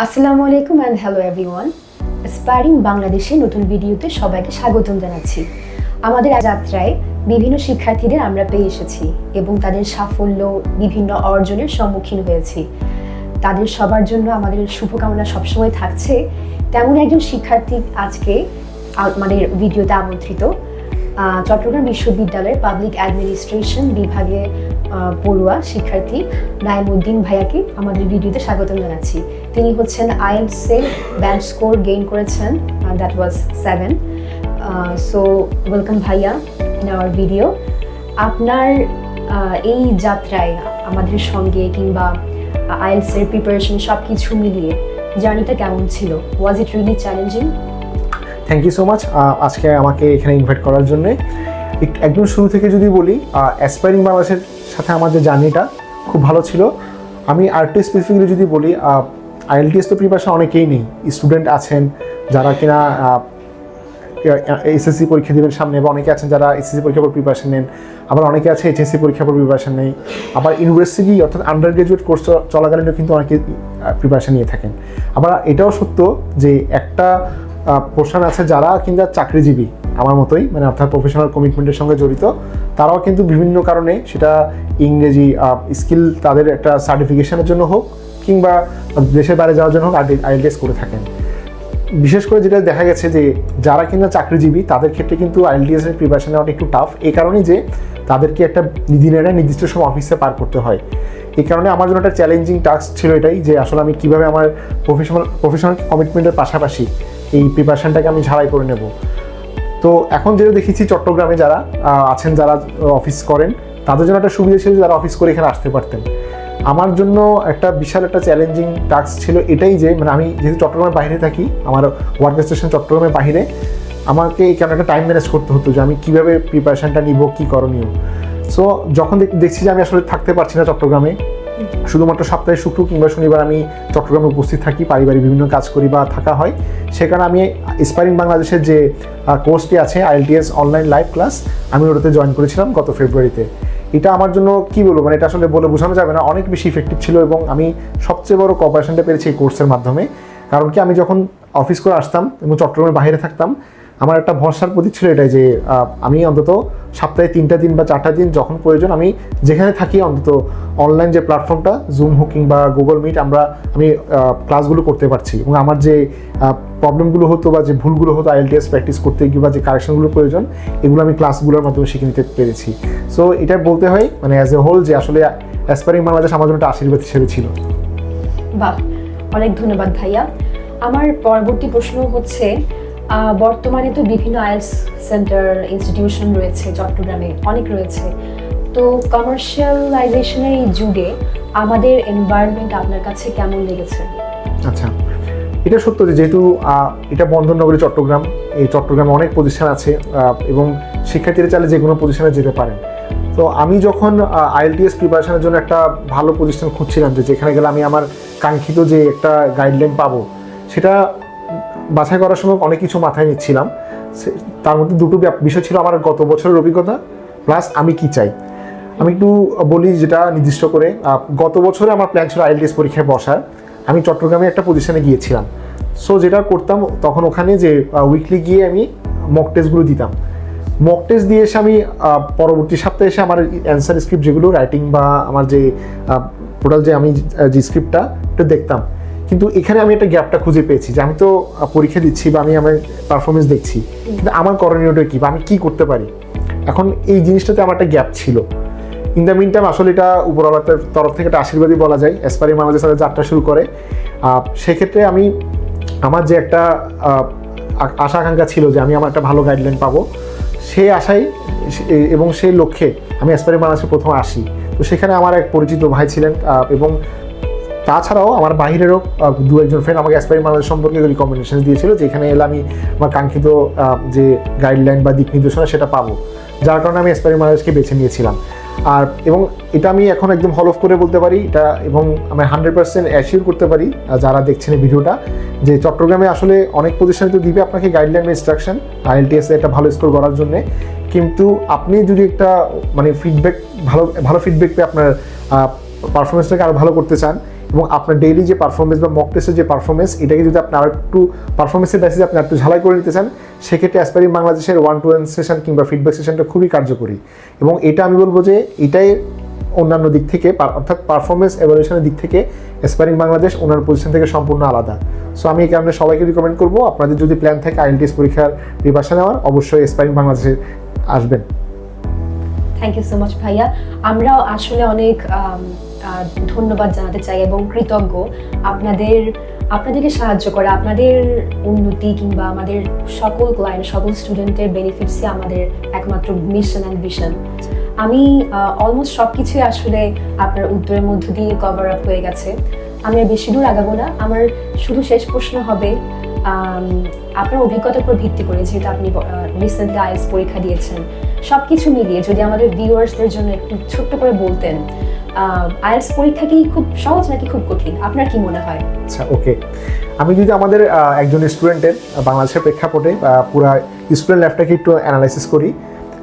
আসসালামু আলাইকুম and hello everyone. Aspiring বাংলাদেশের নতুন ভিডিওতে সবাইকে স্বাগতম জানাচ্ছি। আমাদের যাত্রায় বিভিন্ন শিক্ষার্থীদের আমরা পেয়ে এসেছি এবং তাদের সাফল্য বিভিন্ন অর্জনের সম্মুখীন হয়েছি। তাদের সবার জন্য আমাদের শুভকামনা সবসময় থাকছে। তেমন একজন শিক্ষার্থী আজকে আমাদের ভিডিওতে আমন্ত্রিত। চট্টগ্রাম বিশ্ববিদ্যালয়ের পাবলিক অ্যাডমিনিস্ট্রেশন বিভাগে পড়ুয়া শিক্ষার্থী নাইমুদ্দিন ভাইয়াকে আমাদের ভিডিওতে স্বাগতম জানাচ্ছি। তিনি হচ্ছেন আইএলটিএস ব্যান্ড স্কোর গেইন করেছেন, দ্যাট ওয়াজ 7। সো ওয়েলকাম ভাইয়া ইন আওয়ার ভিডিও। আপনার এই যাত্রায় আমাদের সঙ্গে কিংবা আইএলটিএস প্রিপারেশন সব কিছু মিলিয়ে জার্নিটা কেমন ছিল? Was it really challenging? Thank you so much আজকে আমাকে এখানে ইনভাইট করার জন্যে। একদম শুরু থেকে যদি বলি, অ্যাসপায়ারিং বাংলাদেশের সাথে আমার যে জার্নিটা খুব ভালো ছিল। আমি আরেকটু স্পেসিফিকলি যদি বলি, আইএলটিএস তো প্রিপারেশন অনেকেই নেই, স্টুডেন্ট আছেন যারা কিনা এসএসসি পরীক্ষা দেবেন সামনে, বা অনেকে আছেন যারা এসএসসি পরীক্ষার পর প্রিপারেশন নেন, আবার অনেকে আছে এইচএসসি পরীক্ষার পর প্রিপারেশন নেই, আবার ইউনিভার্সিটি অর্থাৎ আন্ডার গ্রাজুয়েট কোর্স চলাকালীনও কিন্তু অনেকে প্রিপারেশন নিয়ে থাকেন। আবার এটাও সত্য যে একটা পোর্শন আছে যারা কিন্তু চাকরিজীবী আমার মতোই, মানে অর্থাৎ প্রফেশনাল কমিটমেন্টের সঙ্গে জড়িত, তারাও কিন্তু বিভিন্ন কারণে, সেটা ইংরেজি স্কিল তাদের একটা সার্টিফিকেশনের জন্য হোক কিংবা দেশের বাইরে যাওয়ার জন্য হোক আইএলটিএস করে থাকেন। বিশেষ করে যেটা দেখা গেছে যে যারা কিনা চাকরিজীবী তাদের ক্ষেত্রে কিন্তু আইএলটিএসের প্রিপারেশন নেওয়াটা একটু টাফ, এই কারণেই যে তাদেরকে একটা দিনের নির্দিষ্ট সময় অফিসে পার করতে হয়। এই কারণে আমার জন্য একটা চ্যালেঞ্জিং টাস্ক ছিল এটাই, যে আসলে আমি কীভাবে আমার প্রফেশনাল কমিটমেন্টের পাশাপাশি এই প্রিপারেশনটাকে আমি ঝাড়াই করে নেব। তো এখন যেটা দেখেছি, চট্টগ্রামে যারা আছেন, যারা অফিস করেন, তাদের জন্য একটা সুবিধা ছিল যারা অফিস করে এখানে আসতে পারতেন। আমার জন্য একটা বিশাল একটা চ্যালেঞ্জিং টাস্ক ছিল এটাই যে, মানে আমি যেহেতু চট্টগ্রামের বাইরে থাকি, আমার ওয়ার্ক স্টেশন চট্টগ্রামের বাইরে, আমাকে এখানে একটা টাইম ম্যানেজ করতে হতো যে আমি কীভাবে প্রিপারেশনটা নিব, কী করণীয়। সো যখন দেখছি যে আমি আসলে থাকতে পারছি না চট্টগ্রামে, শুধুমাত্র সপ্তাহে শুক্র কিংবা শনিবার আমি চট্টগ্রামে উপস্থিত থাকি, পারিবারিক বিভিন্ন কাজ করি বা থাকা হয়, সেখানে আমি অ্যাসপায়ারিং বাংলাদেশের যে কোর্সটি আছে আইএলটিএস অনলাইন লাইভ ক্লাস, আমি ওটাতে জয়েন করেছিলাম গত ফেব্রুয়ারিতে। এটা আমার জন্য কী বলবো, মানে এটা আসলে বলে বোঝানো যাবে না, অনেক বেশি ইফেক্টিভ ছিল এবং আমি সবচেয়ে বড় কোঅপারেশনটা পেরেছি এই কোর্সের মাধ্যমে। কারণ কি, আমি যখন অফিস করে আসতাম এবং চট্টগ্রামের বাইরে থাকতাম, আমার একটা ভরসার প্রতীক ছিল এটাই যে আমি অন্তত সপ্তাহে 3টা দিন বা 4টা দিন যখন প্রয়োজন আমি যেখানে থাকি, অন্তত অনলাইন যে প্ল্যাটফর্মটা জুম হোক কিংবা গুগল মিট, আমি ক্লাসগুলো করতে পারছি। এবং আমার যে প্রবলেমগুলো হতো বা যে ভুলগুলো হতো আইএলটিএস প্র্যাকটিস করতে গিয়ে বা যে কারেকশনগুলো প্রয়োজন, এগুলো আমি ক্লাসগুলোর মাধ্যমে শিখে নিতে পেরেছি। সো এটা বলতে হয় মানে অ্যাজ এ হোল যে আসলে অ্যাসপায়ারিং বাংলাদেশ আমার জন্য একটা আশীর্বাদ হিসেবে ছিল। বাহ, অনেক ধন্যবাদ ভাইয়া। আমার পরবর্তী প্রশ্ন হচ্ছে, বর্তমানে তো বিভিন্ন আইএলটিএস সেন্টার ইনস্টিটিউশন রয়েছে চট্টগ্রামে, অনেক রয়েছে। তো কমার্শিয়ালাইজেশনের এই যুগে আমাদের এনভায়রনমেন্ট আপনার কাছে কেমন লেগেছে? আচ্ছা, এটা সত্য যে যেহেতু এটা বন্দরনগরী চট্টগ্রাম, এই চট্টগ্রামে অনেক প্রতিষ্ঠান আছে এবং শিক্ষার্থীরা চাইলে যে কোনো প্রতিষ্ঠানে যেতে পারেন। তো আমি যখন আইএলটিএস প্রিপারেশনের জন্য একটা ভালো প্রতিষ্ঠান খুঁজছিলাম, যে যেখানে গেলে আমি আমার কাঙ্ক্ষিত যে একটা গাইডলাইন পাবো, সেটা বাছাই করার সময় অনেক কিছু মাথায় নিচ্ছিলাম। তার মধ্যে দুটো বিষয় ছিল, আমার গত বছরের অভিজ্ঞতা প্লাস আমি কি চাই। আমি একটু বলি যেটা নির্দিষ্ট করে, গত বছরে আমার প্ল্যান ছিল আইএলটিএস পরীক্ষায় বসার। আমি চট্টগ্রামে একটা পজিশনে গিয়েছিলাম। সো যেটা করতাম তখন ওখানে যে উইকলি গিয়ে আমি মক টেস্টগুলো দিতাম। মক টেস্ট দিয়ে এসে আমি পরবর্তী সপ্তাহে এসে আমার অ্যান্সার স্ক্রিপ্ট যেগুলো রাইটিং বা আমার যে টোটাল যে আমি যে স্ক্রিপ্টটা এটা দেখতাম। কিন্তু এখানে আমি একটা গ্যাপটা খুঁজে পেয়েছি যে আমি তো পরীক্ষা দিচ্ছি বা আমি আমার পারফরমেন্স দেখছি, কিন্তু আমার করণীয়টা কী বা আমি কী করতে পারি। এখন এই জিনিসটাতে আমার একটা গ্যাপ ছিল। ইন দ্য মিন টাইম আসলে এটা উপরওয়ালার তরফ থেকে একটা আশীর্বাদই বলা যায়, অ্যাসপায়ারিং বাংলাদেশের সাথে যাত্রা শুরু করে। সেক্ষেত্রে আমার যে একটা আশা আকাঙ্ক্ষা ছিল যে আমি আমার একটা ভালো গাইডলাইন পাবো, সেই আশায় এবং সেই লক্ষ্যে আমি অ্যাসপায়ারিং বাংলাদেশে প্রথম আসি। তো সেখানে আমার এক পরিচিত ভাই ছিলেন এবং তাছাড়াও আমার বাইরেরও দু একজন ফ্রেন্ড আমাকে অ্যাসপায়ারিং বাংলাদেশ সম্পর্কে রিকমেন্ডেশন দিয়েছিল, যে এখানে এলে আমি আমার কাঙ্ক্ষিত যে গাইডলাইন বা দিক নির্দেশনা সেটা পাবো, যার কারণে আমি অ্যাসপায়ারিং বাংলাদেশকে বেছে নিয়েছিলাম। এবং এটা আমি এখন একদম হল অফ করে বলতে পারি এটা, এবং আমি 100% অ্যাসিওর করতে পারি যারা দেখছেন এই ভিডিওটা, যে চট্টগ্রামে আসলে অনেক প্রতিষ্ঠান তো দিবে আপনাকে গাইডলাইন বা ইনস্ট্রাকশন আইএলটিএস একটা ভালো স্কোর করার জন্যে, কিন্তু আপনি যদি একটা মানে ফিডব্যাক ভালো ফিডব্যাক পেয়ে আপনার পারফরমেন্সটাকে আরও ভালো করতে চান এবং আপনার ডেইলি যে পারফরমেন্স বা মক টেস্টের যে পারফরমেন্স, এটাকে যদি আপনি আর একটু পারফরমেন্সের বেসিসে আপনি একটু ঝালাই করে নিতে চান, সেক্ষেত্রে অ্যাসপাইরিং বাংলাদেশের 1-to-1 সেশন কিংবা ফিডব্যাক সেশনটা খুবই কার্যকরী। এবং এটা আমি বলবো যে এটাই অন্যান্য দিক থেকে, অর্থাৎ পারফরমেন্স এভালুয়েশনের দিক থেকে অ্যাসপাইরিং বাংলাদেশ ওনার পজিশন থেকে সম্পূর্ণ আলাদা। সো আমি এই কারণে সবাইকে রিকমেন্ড করবো, আপনাদের যদি প্ল্যান থাকে IELTS পরীক্ষার প্রিপারেশন নেওয়ার, অবশ্যই অ্যাসপাইরিং বাংলাদেশে আসবেন। থ্যাংক ইউ সো মাচ ভাইয়া। আমরাও আসলে অনেক ধন্যবাদ জানাতে চাই এবং কৃতজ্ঞ আপনাদেরকে সাহায্য করা, আপনাদের উন্নতি কিংবা আমাদের সকল ক্লায়েন্ট, সকল স্টুডেন্টের বেনিফিটসই আমাদের একমাত্র মিশন অ্যান্ড ভিশন। আমি অলমোস্ট সব কিছুই আসলে আপনার উত্তরের মধ্য দিয়ে কভার আপ হয়ে গেছে। আমি আর বেশি দূর আগাবো না। আমার শুধু শেষ প্রশ্ন হবে, আপনার অভিজ্ঞতার উপর ভিত্তি করে, যেহেতু আপনি রিসেন্টলি IELTS পরীক্ষা দিয়েছেন, সব কিছু মিলিয়ে যদি আমাদের ভিউয়ার্সদের জন্য একটু ছোট্ট করে বলতেন, IELTS পরীক্ষা কি খুব সহজ নাকি খুব কঠিন, আপনার কি মনে হয়? আচ্ছা, ওকে। আমি যদি আমাদের একজন স্টুডেন্টের বাংলাদেশের প্রেক্ষাপটে পুরো স্টুডেন্ট লাইফটাকে একটু অ্যানালাইসিস করি,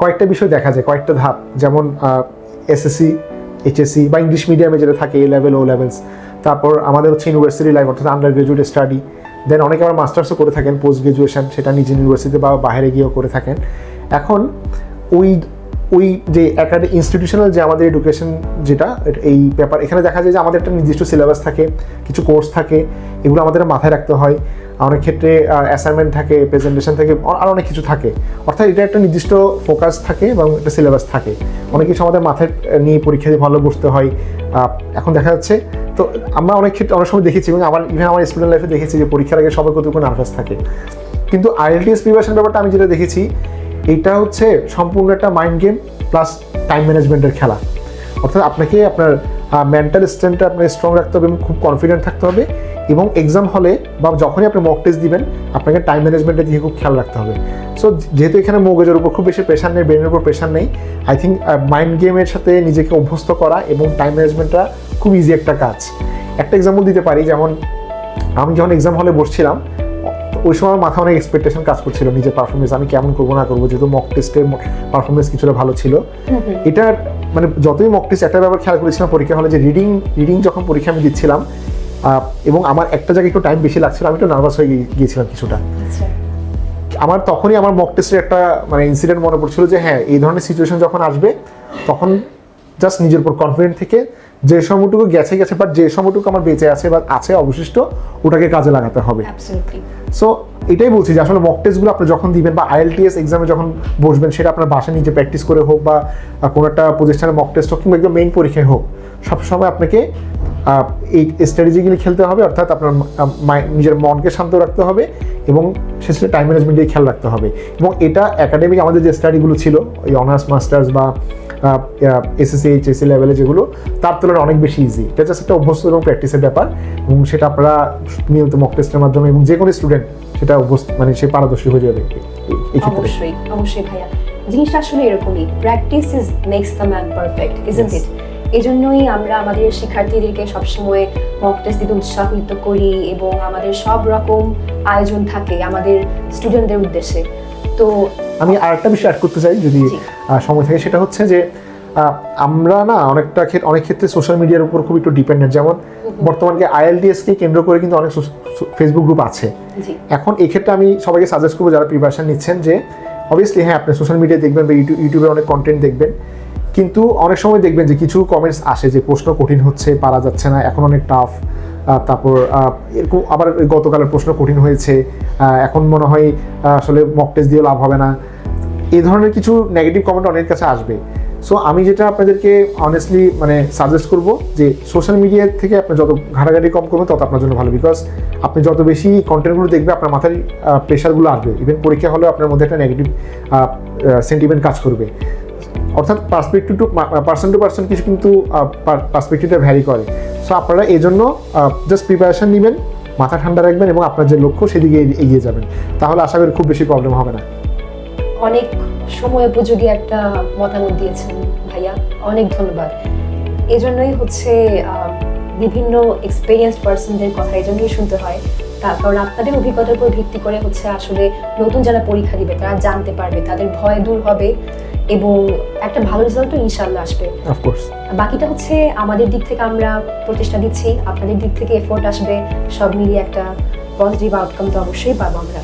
কয়েকটা বিষয় দেখা যায়, কয়েকটা ধাপ, যেমন SSC, HSC বা ইংলিশ মিডিয়ামে যেটা থাকে A লেভেল, O লেভেলস, তারপর আমাদের হচ্ছে ইউনিভার্সিটি লাইফ অর্থাৎ আন্ডার গ্রাজুয়েট স্টাডি, দেন অনেকে আবার মাস্টার্সও করে থাকেন, পোস্ট গ্রাজুয়েশন, সেটা নিজ ইউনিভার্সিটিতে বা বাইরে গিয়েও করে থাকেন। এখন ওই যে ইনস্টিটিউশনাল যে আমাদের এডুকেশন যেটা এই ব্যাপার, এখানে দেখা যায় যে আমাদের একটা নির্দিষ্ট সিলেবাস থাকে, কিছু কোর্স থাকে, এগুলো আমাদের মাথায় রাখতে হয়। অনেক ক্ষেত্রে অ্যাসাইনমেন্ট থাকে, প্রেজেন্টেশন থাকে, আর অনেক কিছু থাকে। অর্থাৎ এটা একটা নির্দিষ্ট ফোকাস থাকে এবং একটা সিলেবাস থাকে, অনেক কিছু আমাদের মাথায় নিয়ে পরীক্ষা দিয়ে ভালো বসতে হয়। এখন দেখা যাচ্ছে, তো আমরা অনেক ক্ষেত্রে অনেক সময় দেখেছি এবং আমার স্টুডেন্ট লাইফে দেখেছি যে পরীক্ষার আগে সবাই কতটুকু নার্ভাস থাকে। কিন্তু IELTS প্রিপারেশন ব্যাপারটা আমি যেটা দেখেছি, এটা হচ্ছে সম্পূর্ণ একটা মাইন্ড গেম প্লাস টাইম ম্যানেজমেন্টের খেলা। অর্থাৎ আপনাকে আপনার মেন্টাল স্ট্রেংথটা আপনাকে স্ট্রং রাখতে হবে এবং খুব কনফিডেন্ট থাকতে হবে, এবং এক্সাম হলে বা যখনই আপনি মক টেস্ট দিবেন আপনাকে টাইম ম্যানেজমেন্টের দিকে খুব খেয়াল রাখতে হবে। সো যেহেতু এখানে মগজের উপর খুব বেশি প্রেশার নেই, ব্রেনের উপর প্রেশার নেই, আই থিঙ্ক মাইন্ড গেমের সাথে নিজেকে অভ্যস্ত করা এবং টাইম ম্যানেজমেন্টটা খুব ইজি একটা কাজ। একটা এক্সাম্পল দিতে পারি, যেমন আমি যখন এক্সাম হলে বসছিলাম, ওই সময় মাথা অনেক এক্সপেকটেশন কাজ করছিল নিজের পারফরমেন্স, আমি কেমন করবো না করবো, যেহেতু মক টেস্টের পারফরমেন্স কিছুটা ভালো ছিল। এটা মানে যতই মক টেস্ট, একটা ব্যাপার খেয়াল করেছিলাম পরীক্ষা হলে, যে রিডিং যখন পরীক্ষা আমি দিচ্ছিলাম এবং আমার একটা জায়গায় একটু টাইম বেশি লাগছিল, আমি একটু নার্ভাস হয়ে গিয়েছিলাম কিছুটা। আমার তখনই আমার মক টেস্টের একটা মানে ইনসিডেন্ট মনে পড়ছিল যে হ্যাঁ, এই ধরনের সিচুয়েশন যখন আসবে তখন জাস্ট নিজের উপর কনফিডেন্ট থেকে যে সময়টুকু গেছে বাট যে সময়টুকু আমার বেঁচে আছে বা আছে অবশিষ্ট, ওটাকে কাজে লাগাতে হবে। সো এটাই বলছি যে আসলে মক টেস্টগুলো আপনি যখন দিবেন বা IELTS এক্সামে যখন বসবেন, সেটা আপনার বাসায় নিজে প্র্যাকটিস করে হোক বা কোনো একটা প্রতিষ্ঠানে মক টেস্ট হোক কিংবা একদম মেইন পরীক্ষায় হোক, সবসময় আপনাকে এই স্ট্র্যাটেজিগুলি খেলতে হবে। অর্থাৎ আপনার নিজের মনকে শান্ত রাখতে হবে এবং শেষে টাইম ম্যানেজমেন্ট দিয়ে খেয়াল রাখতে হবে। এবং এটা একাডেমিক আমাদের যে স্টাডিগুলো ছিল, ওই অনার্স মাস্টার্স বা SSC HSC লেভেলে যেগুলো, তার তুলনায় অনেক বেশি ইজি। এটা জাস্ট একটা অভ্যস্ত এবং প্র্যাকটিসের ব্যাপার, এবং সেটা আপনারা নিয়মিত মক টেস্টের মাধ্যমে এবং যে কোনো স্টুডেন্ট সেটা মানে সে পারদর্শী হয়ে যাবে এই ক্ষেত্রে। অবশ্যই ভাইয়া, জিনিসটা আসলে এরকমই, practice is makes the man perfect, isn't it? এই জন্যই আমরা আমাদের শিক্ষার্থীদেরকে সবসময় মক টেস্ট দিতে উৎসাহিত করি এবং আমাদের সব রকম আয়োজন থাকে আমাদের স্টুডেন্টদের উদ্দেশ্যে। তো আমি আরেকটা বিষয় অ্যাড করতে চাই যদি সময় থাকে, সেটা হচ্ছে যে আমরা না অনেক ক্ষেত্রে সোশ্যাল মিডিয়ার উপর খুব একটু ডিপেন্ডেন্ট। যেমন বর্তমানে IELTS কে কেন্দ্র করে কিন্তু অনেক ফেসবুক গ্রুপ আছে। এখন এই ক্ষেত্রে আমি সবাইকে সাজেস্ট করবো যারা প্রিপারেশন নিচ্ছেন, যে অবভিয়াসলি হ্যাঁ, আপনি সোশ্যাল মিডিয়ায় দেখবেন বা ইউটিউবে অনেক কন্টেন্ট দেখবেন, কিন্তু অনেক সময় দেখবেন যে কিছু কমেন্টস আসে যে প্রশ্ন কঠিন হচ্ছে, পারা যাচ্ছে না, এখন অনেক টাফ, তারপর এরকম আবার গতকালের প্রশ্ন কঠিন হয়েছে, এখন মনে হয় আসলে মক টেস্ট দিয়ে লাভ হবে না, এই ধরনের কিছু নেগেটিভ কমেন্ট অনেকের কাছে আসবে। সো আমি যেটা আপনাদেরকে অনেস্টলি মানে সাজেস্ট করবো, যে সোশ্যাল মিডিয়া থেকে আপনি যত ঘাটাঘাটি কম করবেন তত আপনার জন্য ভালো। বিকজ আপনি যত বেশি কন্টেন্টগুলো দেখবেন, আপনার মাথায় প্রেশারগুলো আসবে, ইভেন পরীক্ষা হলেও আপনার মধ্যে একটা নেগেটিভ সেন্টিমেন্ট কাজ করবে। অর্থাৎ perspective to person to person কিছু কিন্তু পার্সপেক্টিভটা ভ্যারি করে। সো আপনারা এই জন্য জাস্ট প্রিপারেশন নেবেন, মাথা ঠান্ডা রাখবেন এবং আপনার যে লক্ষ্য সেদিকে এগিয়ে যাবেন, তাহলে আশা করি খুব বেশি প্রবলেম হবে না। অনেক সময় উপযোগী একটা মতামত দিয়েছেন ভাইয়া, অনেক ধন্যবাদ। এজন্যই হচ্ছে বিভিন্ন এক্সপেরিয়েন্স পার্সনদের কথা এজন্যই শুনতে হয়, কারণ আপনাদের অভিজ্ঞতার উপর ভিত্তি করে হচ্ছে আসলে নতুন যারা পরীক্ষা দিবে তারা জানতে পারবে, তাদের ভয় দূর হবে এবং একটা ভালো রেজাল্টও ইনশাআল্লাহ আসবে। অফকোর্স। বাকিটা হচ্ছে আমাদের দিক থেকে আমরা প্রচেষ্টা দিচ্ছি, আপনাদের দিক থেকে এফোর্ট আসবে, সব মিলিয়ে একটা পজিটিভ আউটকাম তো অবশ্যই পাবো আমরা।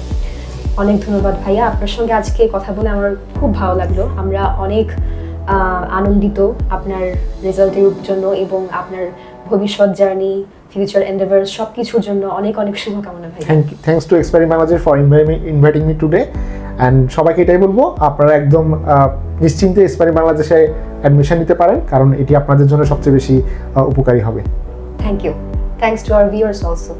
অনেক ধন্যবাদ ভাইয়া, আপনার সঙ্গে আজকে কথা বলে আমার খুব ভালো লাগলো। আমরা অনেক আনন্দিত আপনার রেজাল্টের জন্য এবং আপনার ভবিষ্যৎ জার্নি, ফিউচার এন্ডেভার সব কিছুর জন্য অনেক অনেক শুভকামনা ভাই। Thanks to expiring Bangladesh for inviting me today. And সবাইকে এটাই বলবো, আপনারা একদম নিশ্চিন্তে এক্সপায়ারিং বাংলাদেশে অ্যাডমিশন নিতে পারেন, কারণ এটি আপনাদের জন্য সবচেয়ে বেশি উপকারী হবে। Thank you. Thanks to our viewers also.